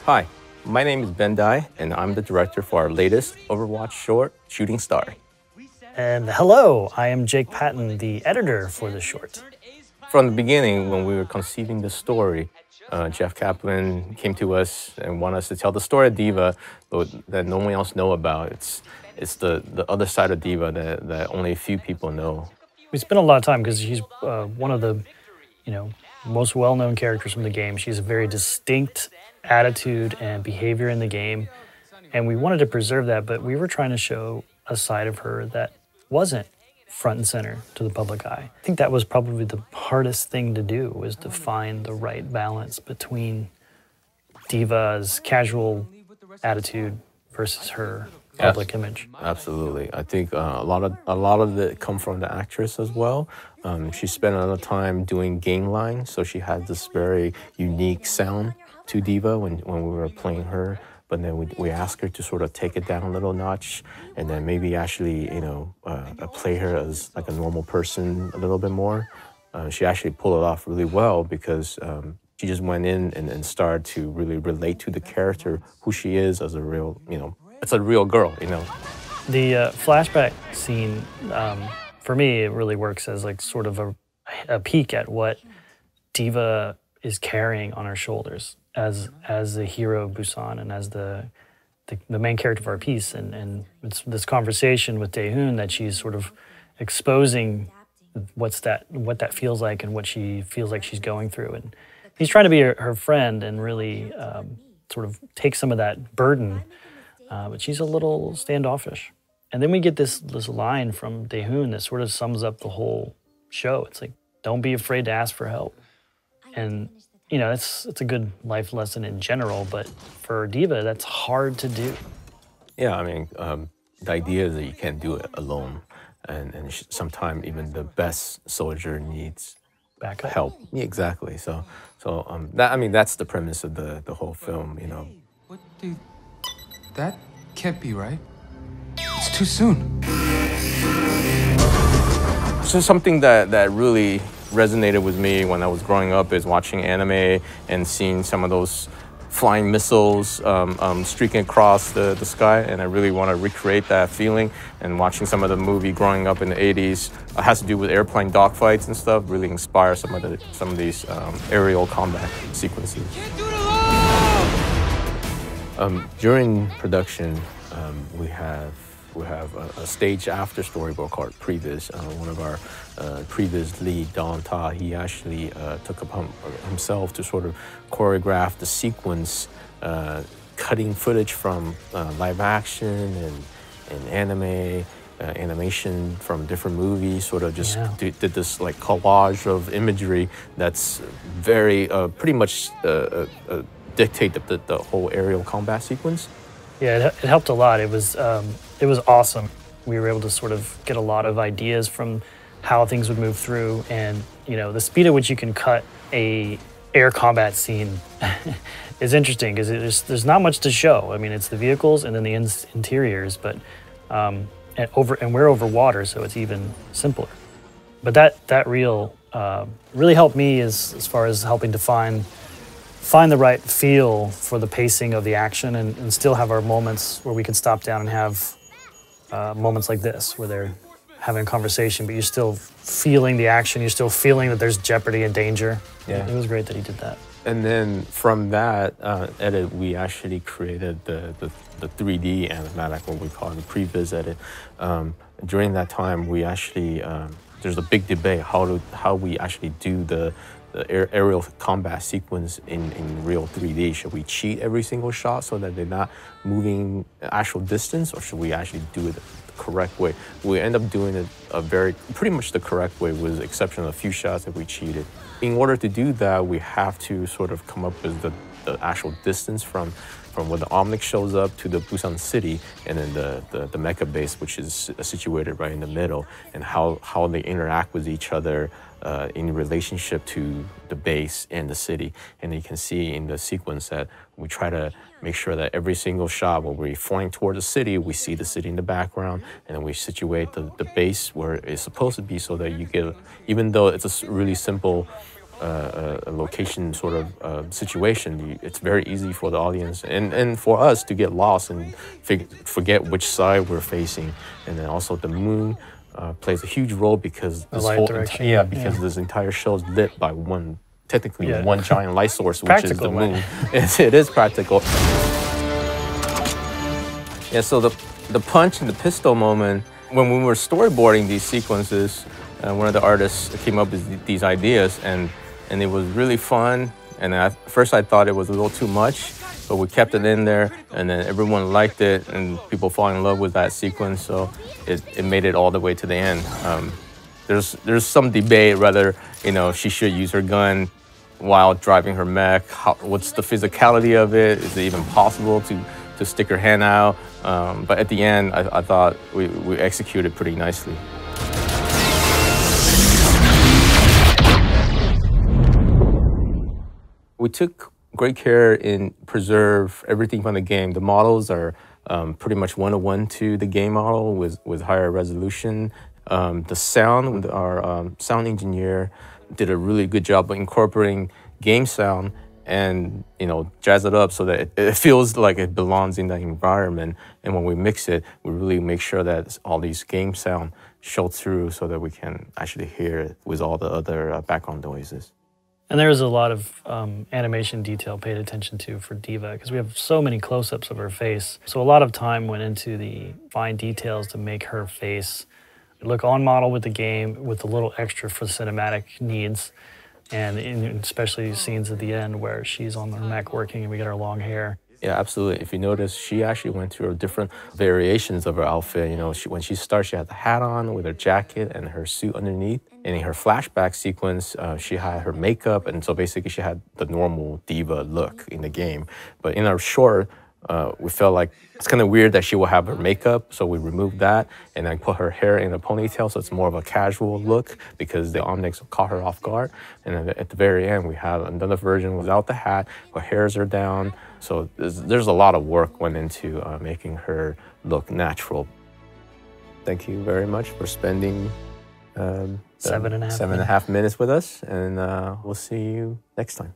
Hi, my name is Ben Dai, and I'm the director for our latest Overwatch short, Shooting Star. And hello, I am Jake Patton, the editor for the short. From the beginning, when we were conceiving the story, Jeff Kaplan came to us and wanted us to tell the story of D.Va, but that no one else know about. It's the other side of D.Va that only a few people know. We spent a lot of time because she's one of the, most well-known characters from the game. She has a very distinct attitude and behavior in the game, and we wanted to preserve that, but we were trying to show a side of her that wasn't front and center to the public eye. I think that was probably the hardest thing to do, was to find the right balance between D.Va's casual attitude versus her public image. Absolutely. I think a lot of it come from the actress as well. She spent a lot of time doing game lines, so she has this very unique sound to D.Va when we were playing her. But then we asked her to sort of take it down a little notch, and then maybe actually, play her as like a normal person a little bit more. She actually pulled it off really well because she just went in and started to really relate to the character, who she is as a real, it's a real girl, The flashback scene, for me, it really works as like sort of a peek at what D.Va is carrying on her shoulders as the hero Busan and as the main character of our piece, and it's this conversation with Daehoon that she's sort of exposing what that feels like and what she feels like she's going through, and he's trying to be her friend and really sort of take some of that burden, but she's a little standoffish. And then we get this line from Daehoon that sort of sums up the whole show. It's like, don't be afraid to ask for help. And it's a good life lesson in general, but for D.Va, that's hard to do. Yeah, I mean, the idea is that you can't do it alone, and sometimes even the best soldier needs backup help. Yeah, exactly. So that's the premise of the whole film. What that can't be right. It's too soon. So something that really resonated with me when I was growing up is watching anime and seeing some of those flying missiles streaking across the sky, and I really want to recreate that feeling. And watching some of the movie growing up in the 80s has to do with airplane dogfights and stuff, really inspire some of these aerial combat sequences. During production, we have a stage after storyboard called Previs. One of our Previs lead, Don Ta, he actually took upon himself to sort of choreograph the sequence, cutting footage from live action and anime, animation from different movies, sort of just did this like collage of imagery that's very, pretty much dictate the whole aerial combat sequence. Yeah, it helped a lot. It was awesome. We were able to sort of get a lot of ideas from how things would move through, and the speed at which you can cut a air combat scene is interesting because there's not much to show. I mean, it's the vehicles and then the interiors, but and we're over water, so it's even simpler. But that reel really helped me as far as helping to find the right feel for the pacing of the action and still have our moments where we can stop down and have moments like this where they're having a conversation, but you're still feeling the action, you're still feeling that there's jeopardy and danger. Yeah, it was great that he did that. And then from that edit, we actually created the 3D animatic, what we call the previs edit. During that time, we actually, there's a big debate how we actually do the aerial combat sequence in real 3D. Should we cheat every single shot so that they're not moving actual distance, or should we actually do it the correct way? We end up doing it pretty much the correct way, with the exception of a few shots that we cheated. In order to do that, we have to sort of come up with the actual distance from where the Omnic shows up to the Busan city, and then the mecha base, which is situated right in the middle, and how they interact with each other in relationship to the base and the city. And you can see in the sequence that we try to make sure that every single shot when we're flying toward the city, we see the city in the background, and then we situate the base where it's supposed to be, so that you get, even though it's a really simple a location sort of situation, it's very easy for the audience and for us to get lost and forget which side we're facing. And then also the moon plays a huge role because the light direction. Because this entire show is lit by one giant light source, which is the moon. It is practical. Yeah, so the punch and the pistol moment, when we were storyboarding these sequences, one of the artists came up with these ideas, and it was really fun. And at first I thought it was a little too much, but we kept it in there, and then everyone liked it, and people fall in love with that sequence, so it made it all the way to the end. There's some debate whether, you know, she should use her gun while driving her mech. What's the physicality of it? Is it even possible to stick her hand out? But at the end, I thought we executed pretty nicely. We took great care in preserve everything from the game. The models are pretty much one-to-one to the game model with higher resolution. The sound, our sound engineer did a really good job of incorporating game sound and, you know, jazz it up so that it feels like it belongs in that environment. And when we mix it, we really make sure that all these game sound show through so that we can actually hear it with all the other background noises. And there was a lot of animation detail paid attention to for D.Va because we have so many close-ups of her face. So a lot of time went into the fine details to make her face look on model with the game with a little extra for cinematic needs. And especially scenes at the end where she's on the mech working and we get her long hair. Yeah, absolutely. If you notice, she actually went through different variations of her outfit. You know, when she starts, she had the hat on with her jacket and her suit underneath. And in her flashback sequence, she had her makeup, and so basically she had the normal D.Va look in the game. But in our short, we felt like it's kind of weird that she will have her makeup, so we removed that and then put her hair in a ponytail, so it's more of a casual look because the Omnics caught her off guard. And then at the very end, we have another version without the hat, her hairs are down. So there's a lot of work went into making her look natural. Thank you very much for spending 7.5 minutes with us, and we'll see you next time.